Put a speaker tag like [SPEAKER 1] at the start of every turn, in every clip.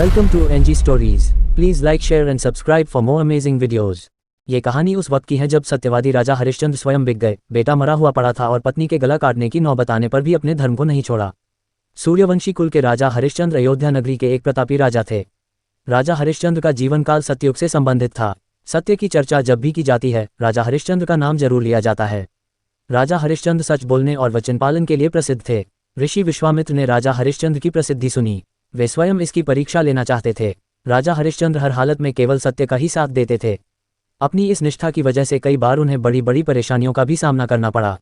[SPEAKER 1] Welcome to NG stories. Please like, share and subscribe for more amazing videos. ये कहानी उस वक्त की है जब सत्यवादी राजा हरिश्चंद्र स्वयं बिक गए। बेटा मरा हुआ पड़ा था और पत्नी के गला काटने की नौबत आने पर भी अपने धर्म को नहीं छोड़ा। सूर्यवंशी कुल के राजा हरिश्चंद्र अयोध्या नगरी के एक प्रतापी राजा थे। राजा हरिश्चंद्र का जीवन काल सत्ययुग से संबंधित था। सत्य की चर्चा जब भी की जाती है, राजा हरिश्चंद्र का नाम जरूर लिया जाता है। राजा हरिश्चंद्र सच बोलने और वचन पालन के लिए प्रसिद्ध थे। ऋषि विश्वामित्र ने राजा हरिश्चंद्र की प्रसिद्धि सुनी। वे स्वयं इसकी परीक्षा लेना चाहते थे। राजा हरिश्चंद्र हर हालत में केवल सत्य का ही साथ देते थे। अपनी इस निष्ठा की वजह से कई बार उन्हें बड़ी बड़ी परेशानियों का भी सामना करना पड़ा।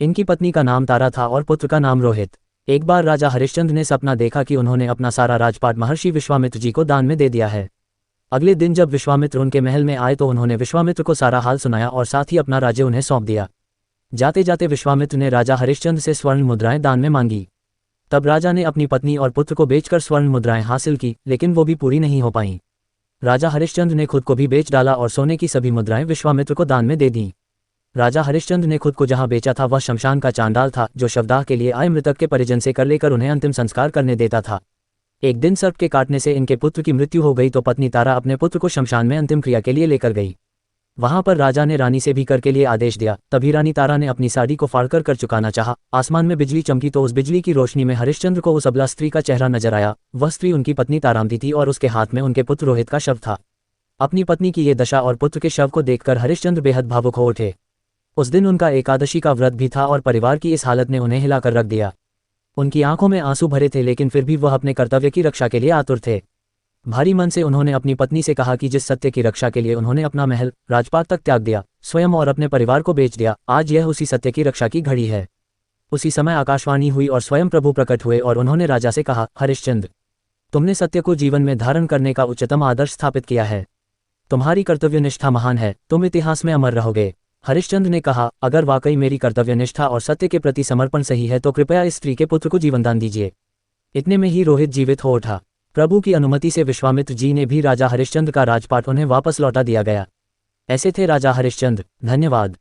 [SPEAKER 1] इनकी पत्नी का नाम तारा था और पुत्र का नाम रोहित। एक बार राजा हरिश्चंद्र ने सपना देखा कि उन्होंने अपना सारा राजपाट महर्षि विश्वामित्र जी को दान में दे दिया है। अगले दिन जब विश्वामित्र उनके महल में आए तो उन्होंने विश्वामित्र को सारा हाल सुनाया और साथ ही अपना राज्य उन्हें सौंप दिया। जाते जाते विश्वामित्र ने राजा हरिश्चंद्र से स्वर्ण मुद्राएं दान में मांगी। तब राजा ने अपनी पत्नी और पुत्र को बेचकर स्वर्ण मुद्राएं हासिल की, लेकिन वो भी पूरी नहीं हो पाईं। राजा हरिश्चंद्र ने खुद को भी बेच डाला और सोने की सभी मुद्राएं विश्वामित्र को दान में दे दीं। राजा हरिश्चंद्र ने खुद को जहां बेचा था वह शमशान का चांडाल था, जो शवदाह के लिए आए मृतक के परिजन से कर लेकर उन्हें अंतिम संस्कार करने देता था। एक दिन सर्प के काटने से इनके पुत्र की मृत्यु हो गई तो पत्नी तारा अपने पुत्र को शमशान में अंतिम क्रिया के लिए लेकर गई। वहां पर राजा ने रानी से भी कर के लिए आदेश दिया। तभी रानी तारा ने अपनी साड़ी को फाड़कर कर चुकाना चाहा। आसमान में बिजली चमकी तो उस बिजली की रोशनी में हरिश्चंद्र को उस अबला स्त्री का चेहरा नजर आया। वह स्त्री उनकी पत्नी तारामती थी और उसके हाथ में उनके पुत्र रोहित का शव था। अपनी पत्नी की ये दशा और पुत्र के शव को देखकर हरिश्चंद्र बेहद भावुक हो उठे। उस दिन उनका एकादशी का व्रत भी था और परिवार की इस हालत ने उन्हें हिलाकर रख दिया। उनकी आंखों में आंसू भरे थे, लेकिन फिर भी वह अपने कर्तव्य की रक्षा के लिए आतुर थे। भारी मन से उन्होंने अपनी पत्नी से कहा कि जिस सत्य की रक्षा के लिए उन्होंने अपना महल राजपाट तक त्याग दिया, स्वयं और अपने परिवार को बेच दिया, आज यह उसी सत्य की रक्षा की घड़ी है। उसी समय आकाशवाणी हुई और स्वयं प्रभु प्रकट हुए और उन्होंने राजा से कहा, हरिश्चंद्र, तुमने सत्य को जीवन में धारण करने का उच्चतम आदर्श स्थापित किया है। तुम्हारी कर्तव्य निष्ठा महान है, तुम इतिहास में अमर रहोगे। हरिश्चंद्र ने कहा, अगर वाकई मेरी कर्तव्य निष्ठा और सत्य के प्रति समर्पण सही है तो कृपया इस स्त्री के पुत्र को जीवनदान दीजिए। इतने में ही रोहित जीवित हो उठा। प्रभु की अनुमति से विश्वामित्र जी ने भी राजा हरिश्चंद्र का राजपाट उन्हें वापस लौटा दिया गया। ऐसे थे राजा हरिश्चंद्र। धन्यवाद।